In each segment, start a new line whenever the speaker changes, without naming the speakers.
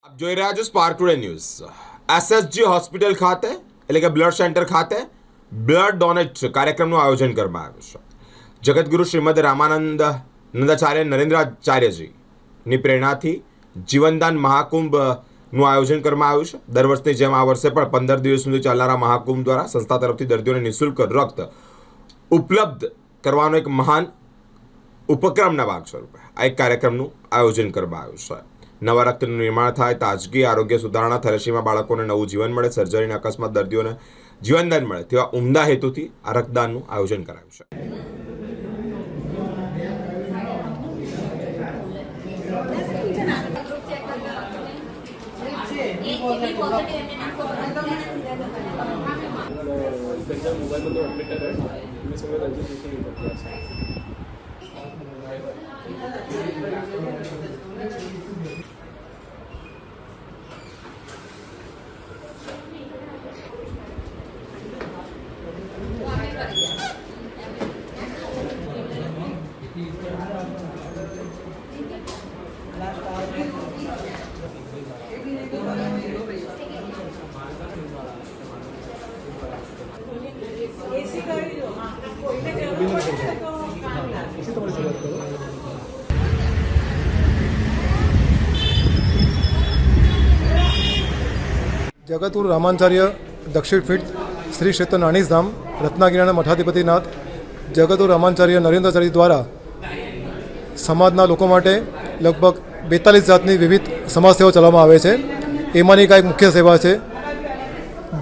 આપ જોઈ રહ્યા છો spark today news. SSG hospital ખાતે એટલે કે બ્લડ સેન્ટર ખાતે બ્લડ ડોનેટ કાર્યક્રમનું આયોજન કરવામાં આવ્યું છે। જગતગુરુ શ્રીમદ રામાનંદ નંદાચાર્ય નરેન્દ્રાચાર્યજીની પ્રેરણાથી જીવનદાન મહાકુંભનું આયોજન કરવામાં આવ્યું છે। દર વર્ષની જેમ આ વર્ષે પણ 15 દિવસ સુધી ચાલનારા મહાકુંભ દ્વારા સંસ્થા તરફથી દર્દીઓને નિઃશુલ્ક રક્ત ઉપલબ્ધ કરવાનો એક મહાન ઉપક્રમના ભાગ સ્વરૂપે આ એક કાર્યક્રમનું આયોજન કરવામાં આવ્યું છે। નવા રક્તનું નિર્માણ થાય, તાજગી, આરોગ્ય સુધારણા, થેલેસીમિયા બાળકોને નવું જીવન મળે, સર્જરીના અકસ્માત દર્દીઓને જીવનદાન મળે તેવા ઉમદા હેતુથી આ રક્તદાનનું આયોજન કરાયું છે।
જગતગુરુ રામાચાર્ય દક્ષિણ પીઠ શ્રી ક્ષેત્ર નાણીધામ રત્નાગીરીના મઠાધિપતિનાથ જગતગુરુ રામાચાર્ય નરેન્દ્રાચાર્ય દ્વારા સમાજના લોકો માટે લગભગ 42 જાતની વિવિધ સમાજ સેવા ચલાવવામાં આવે છે। એમાંની એક મુખ્ય સેવા છે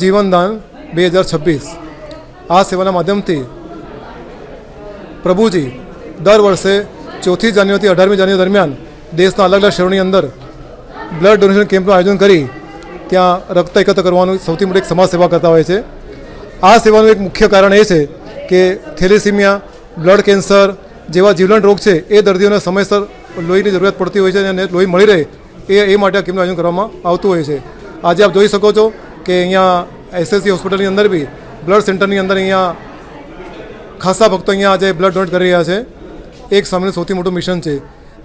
જીવનદાન 2026। આ સેવાના માધ્યમથી પ્રભુજી દર વર્ષે 4મી જાન્યુઆરીથી 18મી જાન્યુઆરી દરમિયાન દેશના અલગ અલગ શહેરોની અંદર બ્લડ ડોનેશન કેમ્પનું આયોજન કરી ત્યાં રક્ત એકત્ર કરવાનું સૌથી મોટી એક સમાજ સેવા કરતા હોય છે। આ સેવાનું એક મુખ્ય કારણ એ છે કે થેલેસીમિયા, બ્લડ કેન્સર જેવા જીવલેણ રોગ છે એ દર્દીઓને સમયસર લોહીની જરૂરિયાત પડતી હોય છે અને લોહી મળી રહે એ માટે આ કેમ્પનું આયોજન કરવામાં આવતું હોય છે। આજે આપ જોઈ શકો છો કે અહીંયા એસએસજી હોસ્પિટલની અંદર બી બ્લડ સેન્ટરની અંદર અહીંયા ખાસા ભક્તો અહીંયા આજે બ્લડ ડોનેટ કરી રહ્યા છે। એક સ્વામીનું સૌથી મોટું મિશન છે।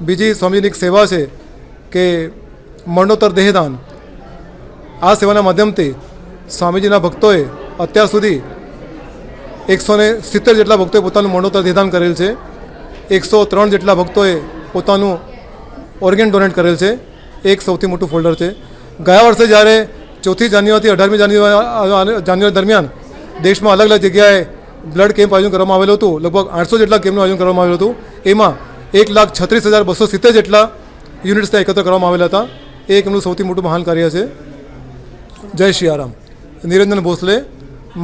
બીજી સ્વામીની એક સેવા છે કે મરણોત્તર દેહદાન। આ સેવાના માધ્યમથી સ્વામીજીના ભક્તોએ અત્યાર સુધી 170 જેટલા ભક્તોએ પોતાનું મરણોત્તર દેહદાન કરેલ છે। 103 જેટલા ભક્તોએ પોતાનું ઓર્ગેન ડોનેટ કરેલ છે। એક સૌથી મોટું ફોલ્ડર છે। ગયા વર્ષે જ્યારે 4મી જાન્યુઆરીથી 18મી જાન્યુઆરી દરમિયાન દેશમાં અલગ અલગ જગ્યાએ બ્લડ કેમ્પ આયોજન કરવામાં આવેલું હતું। લગભગ 800 જેટલા કેમ્પનું આયોજન કરવામાં આવેલું હતું। એમાં 1,36,270 જેટલા યુનિટ્સ ત્યાં એકત્ર કરવામાં આવેલા હતા। એ એક એમનું સૌથી મોટું મહાન કાર્ય છે। જય સિયારામ। નિરંજન ભોસલે,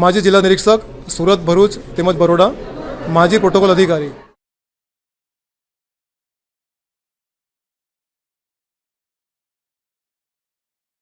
માજી જિલ્લા નિરીક્ષક, સુરત, ભરૂચ તેમજ બરોડા, માજી પ્રોટોકોલ અધિકારી।